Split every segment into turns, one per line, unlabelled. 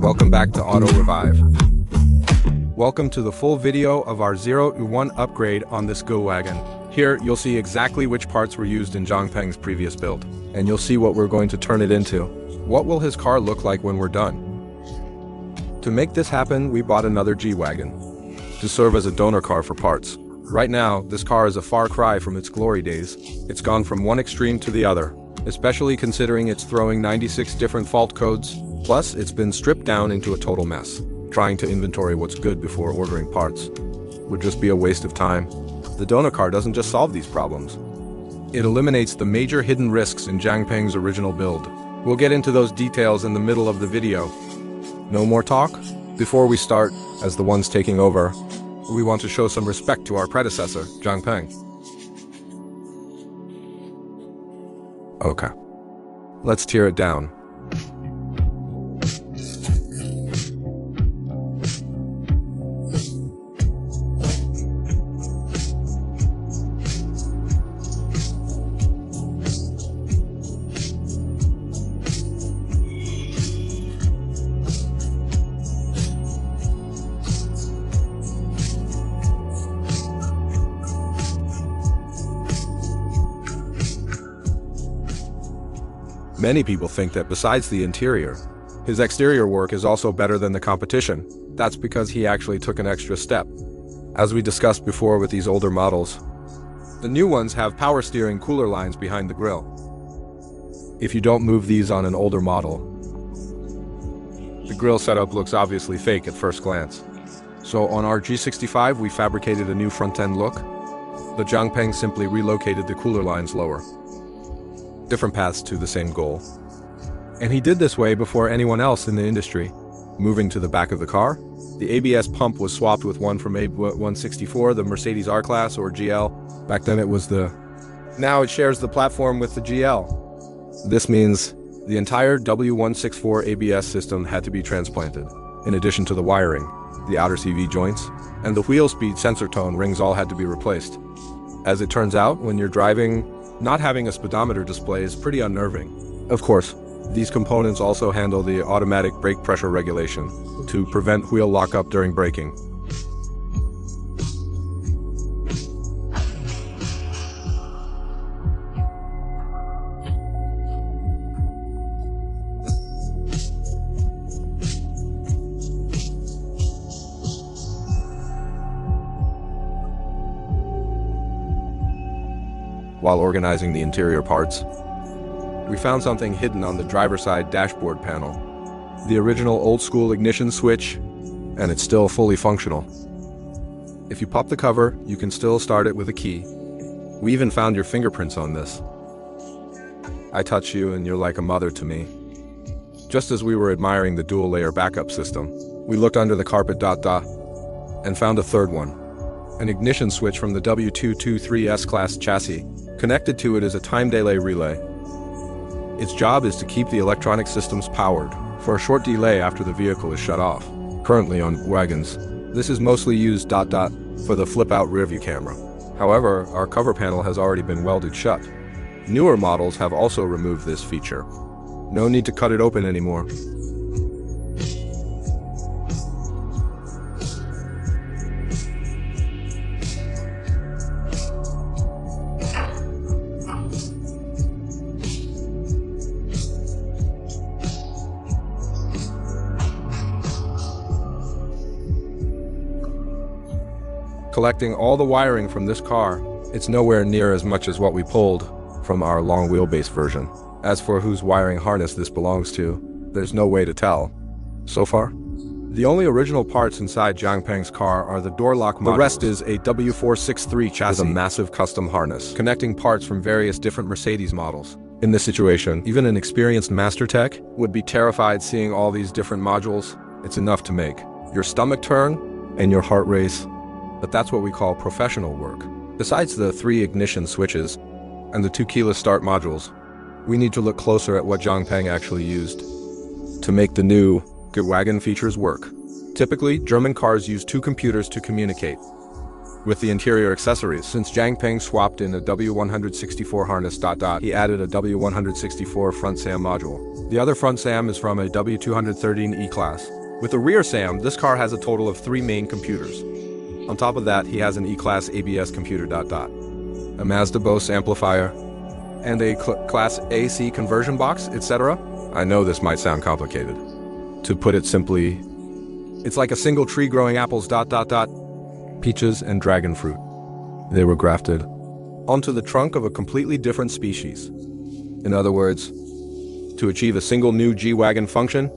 Welcome back to AutoRevive. Welcome to the full video of our 0-1 upgrade on this G-Wagon. Here, you'll see exactly which parts were used in Zhangpeng's previous build, and you'll see what we're going to turn it into. What will his car look like when we're done? To make this happen, we bought another G-Wagon to serve as a donor car for parts. Right now, this car is a far cry from its glory days. It's gone from one extreme to the other, especially considering it's throwing 96 different fault codes. Plus, it's been stripped down into a total mess. Trying to inventory what's good before ordering parts would just be a waste of time. The donor car doesn't just solve these problems. It eliminates the major hidden risks in Zhangpeng's original build. We'll get into those details in the middle of the video. No more talk? Before we start, as the ones taking over, we want to show some respect to our predecessor, Zhangpeng. Okay. Let's tear it down. Many people think that besides the interior, his exterior work is also better than the competition. That's because he actually took an extra step. As we discussed before with these older models, the new ones have power steering cooler lines behind the grille. If you don't move these on an older model, the grille setup looks obviously fake at first glance. So on our G65, we fabricated a new front-end look. The Zhangpeng simply relocated the cooler lines lower. Different paths to the same goal. And he did this way before anyone else in the industry. Moving to the back of the car, the ABS pump was swapped with one from A164, the Mercedes R-Class or GL. Back then it was now it shares the platform with the GL. This means the entire W164 ABS system had to be transplanted. In addition to the wiring, the outer CV joints, and the wheel speed sensor tone rings all had to be replaced. As it turns out, when you're driving, not having a speedometer display is pretty unnerving. Of course, these components also handle the automatic brake pressure regulation to prevent wheel lockup during braking. While organizing the interior parts, we found something hidden on the driver's side dashboard panel. The original old-school ignition switch, and it's still fully functional. If you pop the cover, you can still start it with a key. We even found your fingerprints on this. I touch you and you're like a mother to me. Just as we were admiring the dual-layer backup system, we looked under the carpet and found a third one. An ignition switch from the W223 S-Class chassis. Connected to it is a time delay relay. Its job is to keep the electronic systems powered for a short delay after the vehicle is shut off. Currently on wagons, this is mostly used for the flip-out rearview camera. However, our cover panel has already been welded shut. Newer models have also removed this feature. No need to cut it open anymore. Collecting all the wiring from this car, it's nowhere near as much as what we pulled from our long wheelbase version. As for whose wiring harness this belongs to, there's no way to tell. So far, the only original parts inside Zhangpeng's car are the door lock modules. The rest is a W463 chassis with a massive custom harness, connecting parts from various different Mercedes models. In this situation, even an experienced master tech would be terrified seeing all these different modules. It's enough to make your stomach turn and your heart race. But that's what we call professional work. Besides the 3 ignition switches and the 2 keyless start modules, we need to look closer at what Zhangpeng actually used to make the new G-Wagon features work. Typically, German cars use 2 computers to communicate. with the interior accessories. Since Jiangpeng swapped in a W164 harness. He added a W164 front SAM module. The other front SAM is from a W213 E-Class. With the rear SAM, this car has a total of 3 main computers. On top of that, he has an E-Class ABS computer. A Mazda Bose amplifier, and a Class AC conversion box, etc. I know this might sound complicated. To put it simply, it's like a single tree growing apples. Peaches and dragon fruit. They were grafted onto the trunk of a completely different species. In other words, to achieve a single new G-Wagon function,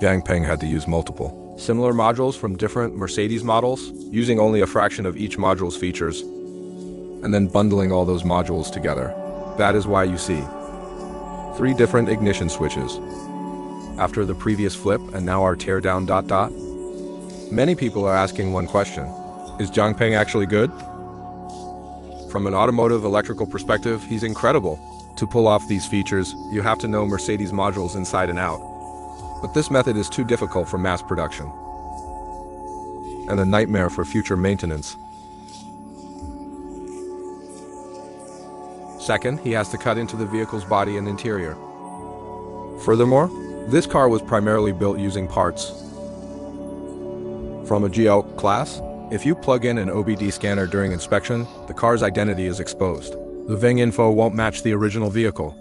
Jiangpeng had to use multiple similar modules from different Mercedes models, using only a fraction of each module's features, and then bundling all those modules together. That is why you see 3 different ignition switches. After the previous flip and now our teardown. Many people are asking one question: is Jiangpeng actually good? From an automotive electrical perspective, he's incredible. To pull off these features, you have to know Mercedes modules inside and out. But this method is too difficult for mass production, and a nightmare for future maintenance. Second, he has to cut into the vehicle's body and interior. Furthermore, this car was primarily built using parts from a G-Class. If you plug in an OBD scanner during inspection, the car's identity is exposed. The VIN info won't match the original vehicle,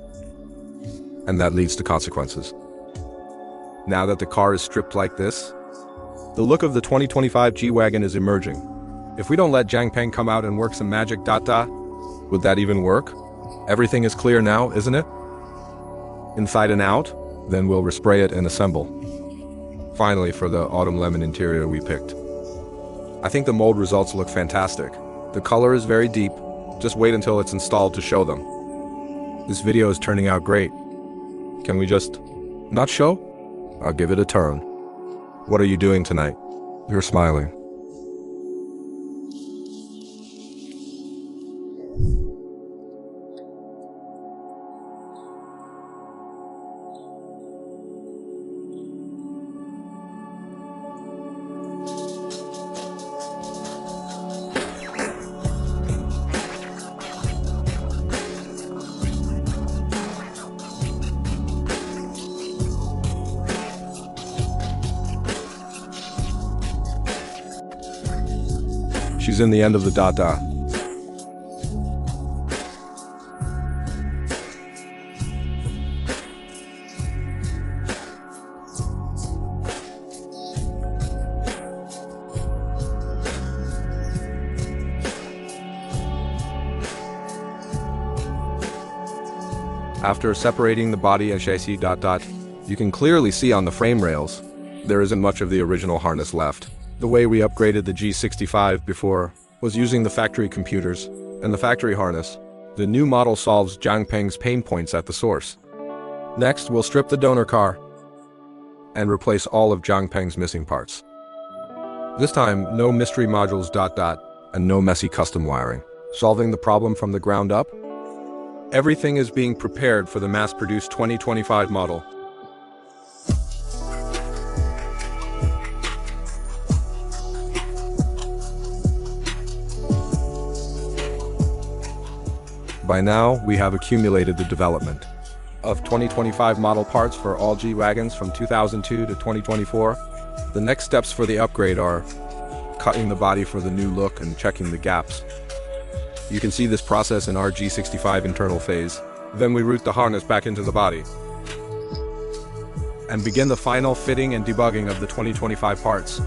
and that leads to consequences. Now that the car is stripped like this, the look of the 2025 G-Wagon is emerging. If we don't let Jiangpeng come out and work some magic. Would that even work? Everything is clear now, isn't it? Inside and out, then we'll respray it and assemble. Finally, for the autumn lemon interior we picked. I think the mold results look fantastic. The color is very deep. Just wait until it's installed to show them. This video is turning out great. Can we just not show? I'll give it a turn. What are you doing tonight? You're smiling. She's in the end of the . After separating the body and chassis. You can clearly see on the frame rails, there isn't much of the original harness left. The way we upgraded the G65 before was using the factory computers and the factory harness. The new model solves Jiangpeng's pain points at the source. Next, we'll strip the donor car and replace all of Jiangpeng's missing parts. This time, no mystery modules. And no messy custom wiring. Solving the problem from the ground up. Everything is being prepared for the mass-produced 2025 model. By now, we have accumulated the development of 2025 model parts for all G-Wagons from 2002 to 2024. The next steps for the upgrade are cutting the body for the new look and checking the gaps. You can see this process in our G65 internal phase. Then we route the harness back into the body and begin the final fitting and debugging of the 2025 parts.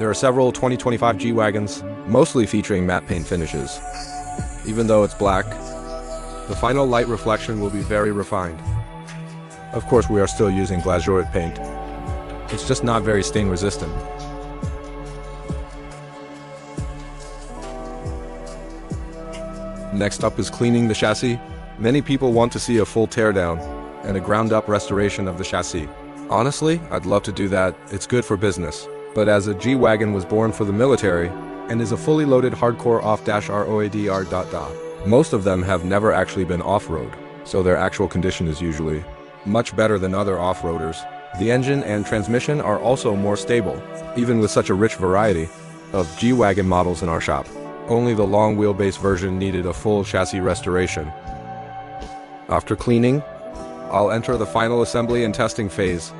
There are several 2025 G-Wagons, mostly featuring matte paint finishes. Even though it's black, the final light reflection will be very refined. Of course, we are still using glazurite paint. It's just not very stain resistant. Next up is cleaning the chassis. Many people want to see a full teardown and a ground-up restoration of the chassis. Honestly, I'd love to do that. It's good for business. But as a G-Wagon was born for the military and is a fully loaded hardcore off-roadr, most of them have never actually been off-road, so their actual condition is usually much better than other off-roaders. The engine and transmission are also more stable, even with such a rich variety of G-Wagon models in our shop. Only the long wheelbase version needed a full chassis restoration. After cleaning, I'll enter the final assembly and testing phase.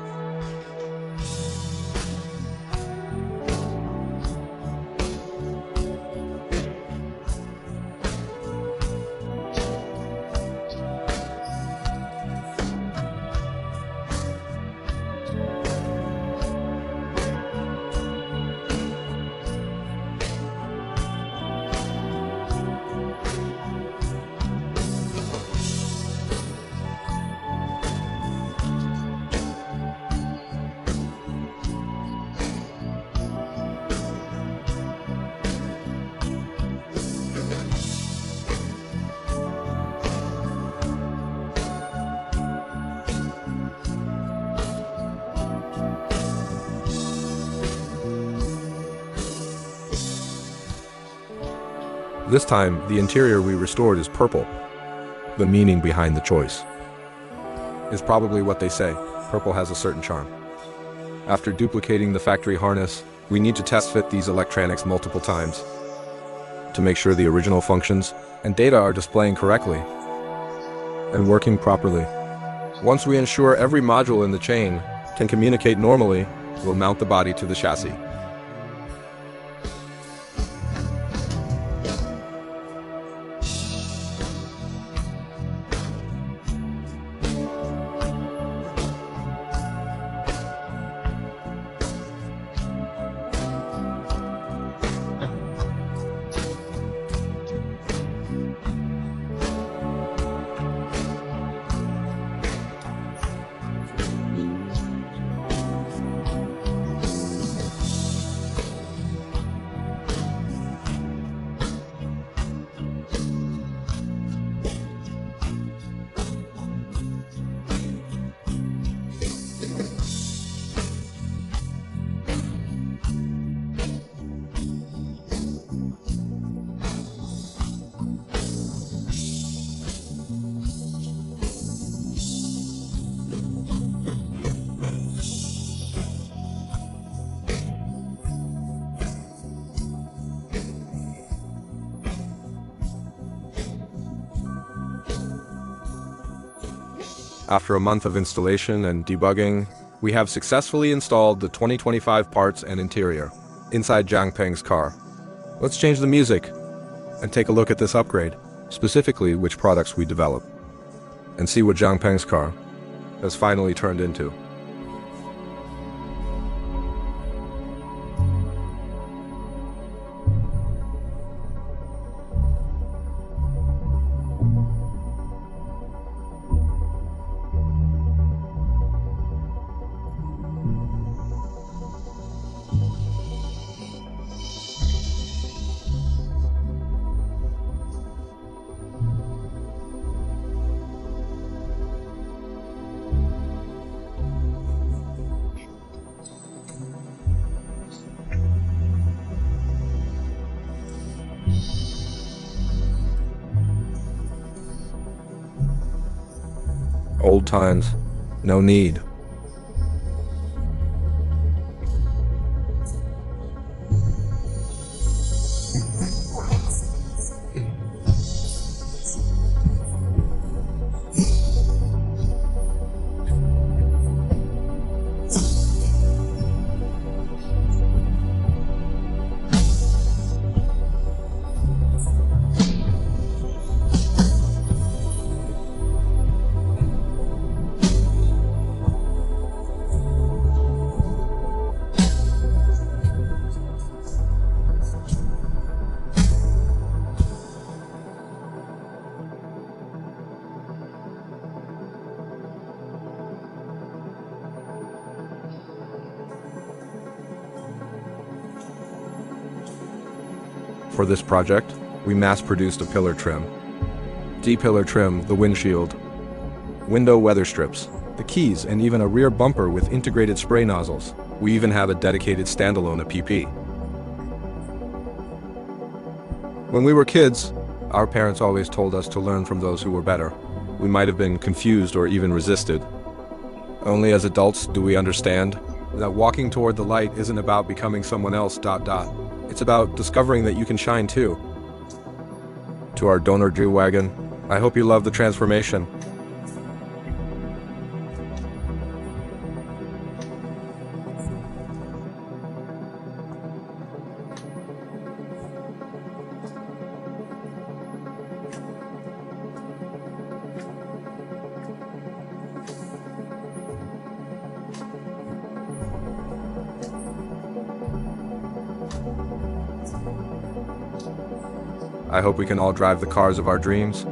This time, the interior we restored is purple. The meaning behind the choice is probably what they say. Purple has a certain charm. After duplicating the factory harness, we need to test fit these electronics multiple times to make sure the original functions and data are displaying correctly and working properly. Once we ensure every module in the chain can communicate normally, we'll mount the body to the chassis. After a month of installation and debugging, we have successfully installed the 2025 parts and interior inside Zhangpeng's car. Let's change the music and take a look at this upgrade, specifically which products we develop, and see what Zhangpeng's car has finally turned into. Old times, no need. For this project, we mass-produced a pillar trim, D-pillar trim, the windshield, window weather strips, the keys, and even a rear bumper with integrated spray nozzles. We even have a dedicated standalone APP. When we were kids, our parents always told us to learn from those who were better. We might have been confused or even resisted. Only as adults do we understand that walking toward the light isn't about becoming someone else. It's about discovering that you can shine too. To our donor G-Wagon, I hope you love the transformation. I hope we can all drive the cars of our dreams.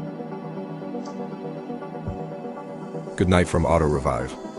Good night from AutoRevive.